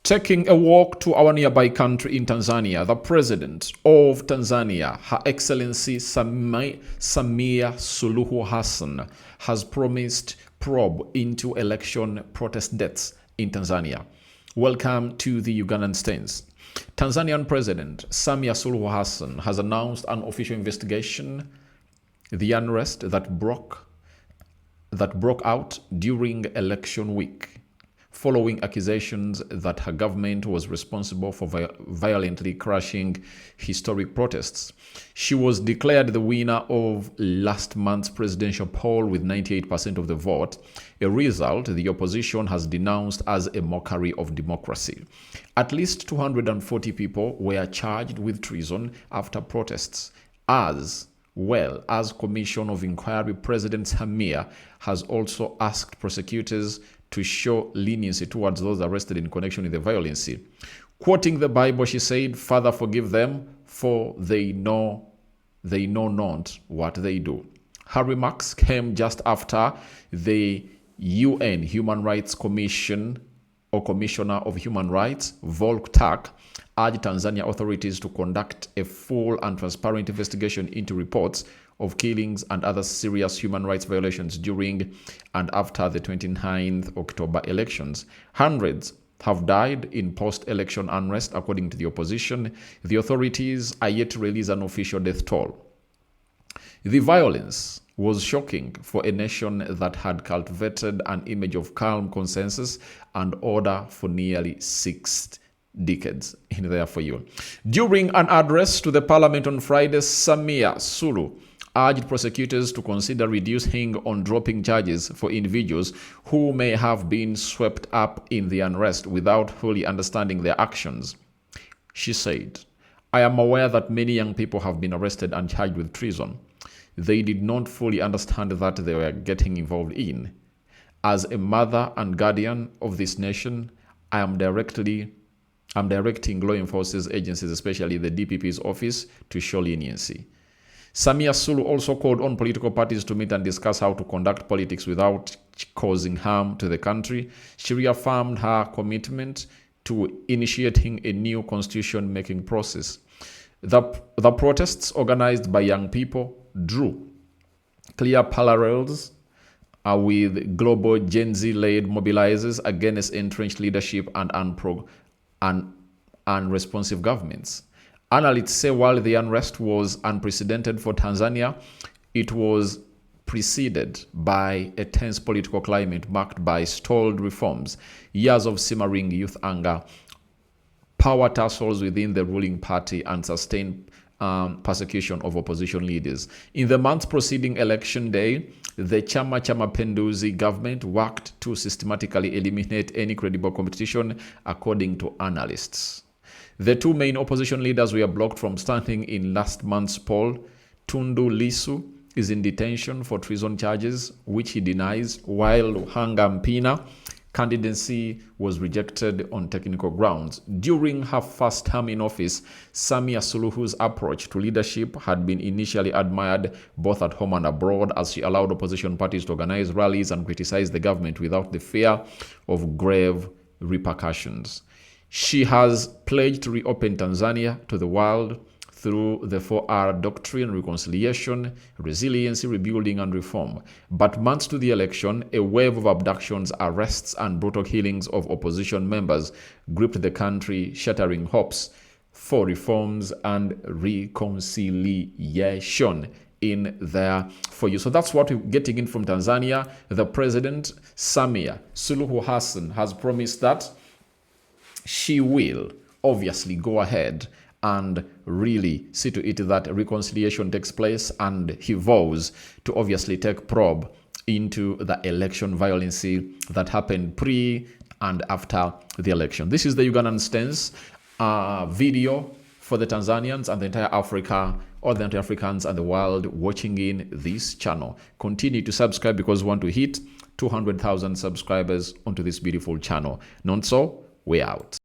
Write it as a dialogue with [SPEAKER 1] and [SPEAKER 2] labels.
[SPEAKER 1] Taking a walk to our nearby country in Tanzania, the President of Tanzania, Her Excellency Samia Suluhu Hassan, has promised probe into election protest deaths in Tanzania. Welcome to the Ugandan stance. Tanzanian President Samia Suluhu Hassan has announced an official investigation the unrest that broke out during election week, following accusations that her government was responsible for violently crashing historic protests. She was declared the winner of last month's presidential poll with 98% of the vote, a result the opposition has denounced as a mockery of democracy. At least 240 people were charged with treason after protests, as well as Commission of Inquiry President Samia has also asked prosecutors to show leniency towards those arrested in connection with the violence. Quoting the Bible, she said, "Father, forgive them, for they know not what they do." Her remarks came just after the UN Human Rights Commission or Commissioner of Human Rights, Volker, urged Tanzania authorities to conduct a full and transparent investigation into reports of killings and other serious human rights violations during and after the 29th October elections. Hundreds have died in post-election unrest, according to the opposition. The authorities are yet to release an official death toll. The violence was shocking for a nation that had cultivated an image of calm consensus and order for nearly 6 decades. In there for you. During an address to the parliament on Friday, Samia Suluhu urged prosecutors to consider reducing on dropping charges for individuals who may have been swept up in the unrest without fully understanding their actions. She said, "I am aware that many young people have been arrested and charged with treason. They did not fully understand that they were getting involved in. As a mother and guardian of this nation, I'm directing law enforcement agencies, especially the DPP's office, to show leniency." Samia Suluhu also called on political parties to meet and discuss how to conduct politics without causing harm to the country. She reaffirmed her commitment to initiating a new constitution-making process. The protests organized by young people drew clear parallels with global Gen Z-led mobilizers against entrenched leadership and unresponsive governments. Analysts say while the unrest was unprecedented for Tanzania, it was preceded by a tense political climate marked by stalled reforms, years of simmering youth anger, power tussles within the ruling party, and sustained persecution of opposition leaders. In the months preceding election day, the Chama Penduzi government worked to systematically eliminate any credible competition, according to analysts. The two main opposition leaders were blocked from standing in last month's poll. Tundu Lissu is in detention for treason charges, which he denies, while Luhanga Mpina candidacy was rejected on technical grounds. During her first term in office, Samia Suluhu's approach to leadership had been initially admired both at home and abroad, as she allowed opposition parties to organize rallies and criticize the government without the fear of grave repercussions. She has pledged to reopen Tanzania to the world through the 4R doctrine: reconciliation, resiliency, rebuilding, and reform. But months to the election, a wave of abductions, arrests, and brutal killings of opposition members gripped the country, shattering hopes for reforms and reconciliation in there for you. So that's what we're getting in from Tanzania. The President, Samia Suluhu Hassan, has promised that she will obviously go ahead and really see to it that reconciliation takes place, and he vows to obviously take probe into the election violence that happened pre and after the election. This is the Ugandan stance video for the Tanzanians and the entire Africa, all the anti-Africans and the world watching in this channel. Continue to subscribe because we want to hit 200,000 subscribers onto this beautiful channel. Not so, we're out.